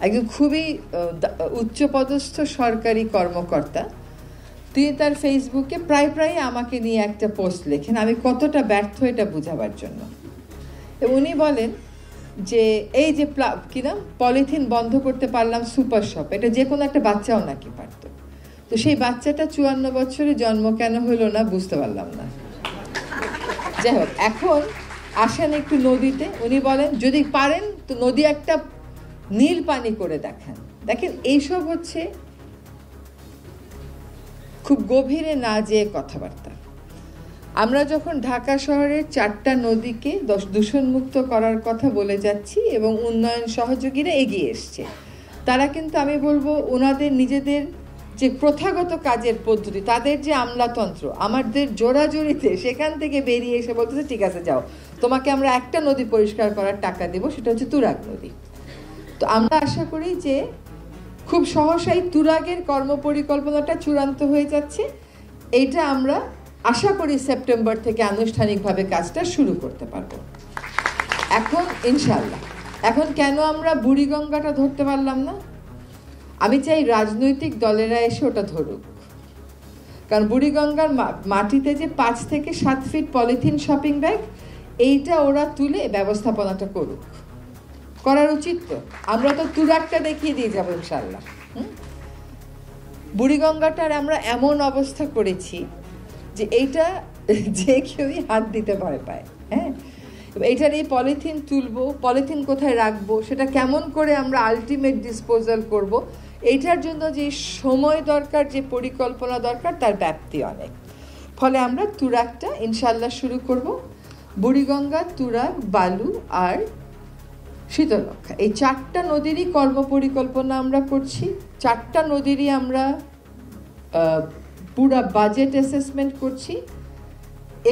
একজন খুবই উচ্চপদস্থ সরকারি কর্মকর্তা, তিনি তার ফেসবুকে প্রায় আমাকে নিয়ে একটা পোস্ট লেখেন, আমি কতটা ব্যর্থ এটা বোঝাবার জন্য। উনি বলেন যে এই যে কিনা পলিথিন বন্ধ করতে পারলাম সুপার শপ, এটা যে কোনো একটা বাচ্চাও নাকি পারত, তো সেই বাচ্চাটা 54 বছরে জন্ম কেন হলো না বুঝতে পারলাম না। যাই হোক, এখন আসেন একটু নদীতে। উনি বলেন যদি পারেন তো নদী একটা নীল পানি করে দেখান। দেখেন, এইসব হচ্ছে খুব গভীরে না যেয়ে কথাবার্তা। আমরা যখন ঢাকা শহরের 4টা নদীকে দূষণমুক্ত করার কথা বলে যাচ্ছি এবং উন্নয়ন সহযোগীরা এগিয়ে এসছে, তারা কিন্তু আমি বলবো ওনাদের নিজেদের যে প্রথাগত কাজের পদ্ধতি, তাদের যে আমলাতন্ত্র, আমাদের জোরাজোরিতে সেখান থেকে বেরিয়ে এসে বলতেছে ঠিক আছে যাও, তোমাকে আমরা একটা নদী পরিষ্কার করার টাকা দেব, সেটা হচ্ছে তুরাগ নদী। তো আমরা আশা করি যে খুব সহসাই তুরাগের কর্মপরিকল্পনাটা চূড়ান্ত হয়ে যাচ্ছে। এইটা আমরা আশা করি সেপ্টেম্বর থেকে আনুষ্ঠানিকভাবে কাজটা শুরু করতে পারবো। এখন ইনশাল্লাহ, এখন কেন আমরা বুড়িগঙ্গাটা ধরতে পারলাম না? আমি চাই রাজনৈতিক দলেরা এসে ওটা ধরুক, কারণ বুড়িগঙ্গার মাটিতে যে 5 থেকে 7 ফিট পলিথিন শপিং ব্যাগ, এইটা ওরা তুলে ব্যবস্থাপনাটা করুক, করার উচিত। তো আমরা তো তুরাগটা দেখিয়ে দিয়ে যাবো ইনশাল্লাহ। বুড়িগঙ্গাটার আমরা এমন অবস্থা করেছি যে এইটা যে কেউই হাত দিতে ভয় পায়। হ্যাঁ, এইটার এই পলিথিন তুলবো, পলিথিন কোথায় রাখবো, সেটা কেমন করে আমরা আলটিমেট ডিসপোজাল করব, এইটার জন্য যে সময় দরকার, যে পরিকল্পনা দরকার, তার ব্যাপ্তি অনেক। ফলে আমরা তুরাগটা ইনশাল্লাহ শুরু করব। বুড়িগঙ্গা, তুরাগ, বালু আর শীতলক্ষা, এই 4টা নদীরই কর্মপরিকল্পনা আমরা করছি। 4টা নদীরই আমরা পুরা বাজেট অ্যাসেসমেন্ট করছি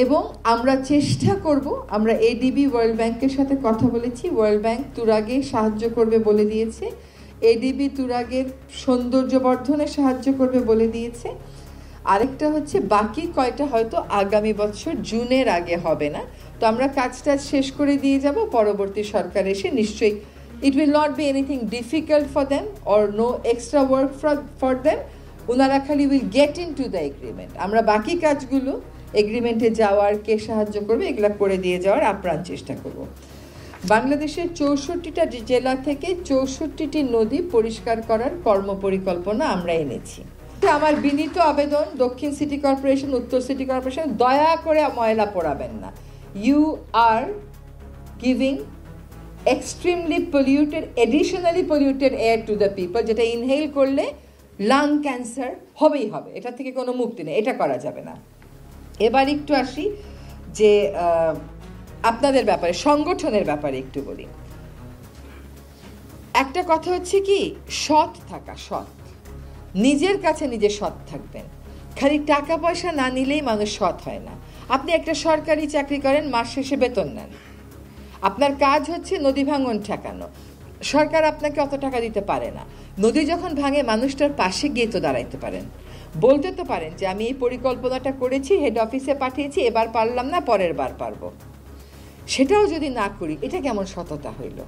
এবং আমরা চেষ্টা করব, আমরা এডিবি ওয়ার্ল্ড ব্যাংকের সাথে কথা বলেছি, ওয়ার্ল্ড ব্যাংক তুরাগে সাহায্য করবে বলে দিয়েছে, এডিবি তুরাগের সৌন্দর্য বর্ধনে সাহায্য করবে বলে দিয়েছে। আরেকটা হচ্ছে বাকি কয়টা হয়তো আগামী বছর জুনের আগে হবে না, তো আমরা কাজটা শেষ করে দিয়ে যাব। পরবর্তী সরকার এসে নিশ্চয়ই it will not be anything difficult for them or no extra work for them, ওনারা খালি will get into the agreement. আমরা বাকি কাজগুলো এগ্রিমেন্টে যাওয়ার, কে সাহায্য করবে, এগুলো করে দিয়ে যাওয়ার আপ্রাণ চেষ্টা করব। বাংলাদেশের 64টা জেলা থেকে 64টি নদী পরিষ্কার করার কর্মপরিকল্পনা আমরা এনেছি। আমার বিনীত আবেদন, দক্ষিণ সিটি কর্পোরেশন, উত্তর সিটি কর্পোরেশন, দয়া করে ময়লা পোড়াবেন না। You are giving extremely polluted, additionally polluted air to the people, যেটা ইনহেল করলে লাং ক্যান্সার হবেই হবে, এটা থেকে কোনো মুক্তি নেই, এটা করা যাবে না। এবার একটু আসি যে আপনাদের ব্যাপারে, সংগঠনের ব্যাপারে একটু বলি। একটা কথা হচ্ছে কি, সৎ থাকা, সৎ, নিজের কাছে নিজে সৎ থাকবেন। খালি টাকা পয়সা না নিলেই মানুষ সৎ হয় না। আপনি একটা সরকারি চাকরি করেন, মাস শেষে বেতন নেন, আপনার কাজ হচ্ছে নদী ভাঙন ঠেকানো, সরকার আপনাকে অত টাকা দিতে পারে না। নদী যখন ভাঙে মানুষটার পাশে গিয়ে তো দাঁড়াইতে পারেন, বলতে তো পারেন যে আমি এই পরিকল্পনাটা করেছি, হেড অফিসে পাঠিয়েছি, এবার পারলাম না, পরের বার পারবো। সেটাও যদি না করি, এটা কেমন সততা হইল?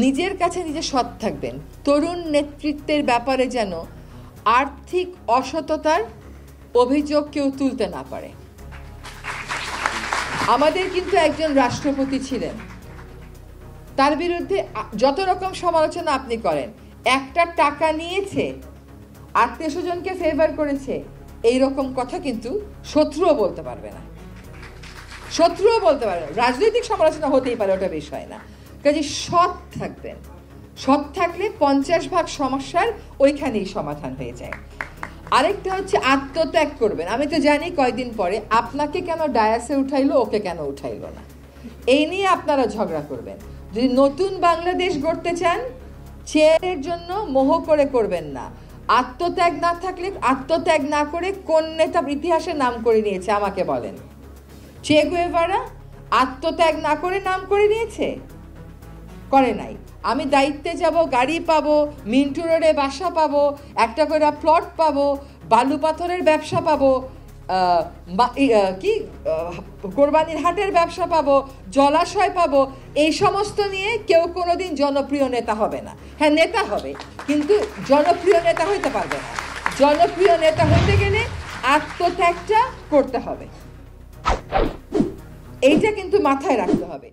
নিজের কাছে নিজে সৎ থাকবেন। তরুণ নেতৃত্বের ব্যাপারে যেন আর্থিক অসততার অভিযোগ কেউ তুলতে না পারে। আমাদের কিন্তু একজন রাষ্ট্রপতি ছিলেন, তার বিরুদ্ধে যত রকম সমালোচনা আপনি করেন, একটা টাকা নিয়েছে, আত্মীয় স্বজনকে ফেভার করেছে, এইরকম কথা কিন্তু শত্রুও বলতে পারবে না, শত্রুও বলতে পারবে না। রাজনৈতিক সমালোচনা হতেই পারে, ওটা বিষয় না। কাজে সৎ থাকবেন, সৎ থাকলে 50 ভাগ সমস্যার ওইখানেই সমাধান হয়ে যায়। আরেকটা হচ্ছে আত্মত্যাগ করবেন। আমি তো জানি কয়দিন পরে আপনাকে কেন ডায়াসে উঠাইলো, ওকে কেন উঠাইলো না, এই নিয়ে আপনারা ঝগড়া করবেন। যদি নতুন বাংলাদেশ গড়তে চান, চেয়ারের জন্য মোহ করে করবেন না। আত্মত্যাগ না থাকলে, আত্মত্যাগ না করে কোন নেতা ইতিহাসে নাম করে নিয়েছে আমাকে বলেন? চে গুয়েভারা আত্মত্যাগ না করে নাম করে নিয়েছে? করে নাই। আমি দায়িত্বে যাব, গাড়ি পাবো, মিন্টু রোডে বাসা পাবো, একটা করে প্লট পাবো, বালু পাথরের ব্যবসা পাবো, কোরবানির হাটের ব্যবসা পাবো, জলাশয় পাবো, এই সমস্ত নিয়ে কেউ কোনোদিন জনপ্রিয় নেতা হবে না। হ্যাঁ, নেতা হবে, কিন্তু জনপ্রিয় নেতা হইতে পারবে না। জনপ্রিয় নেতা হতে গেলে আত্মত্যাগটা করতে হবে, এইটা কিন্তু মাথায় রাখতে হবে।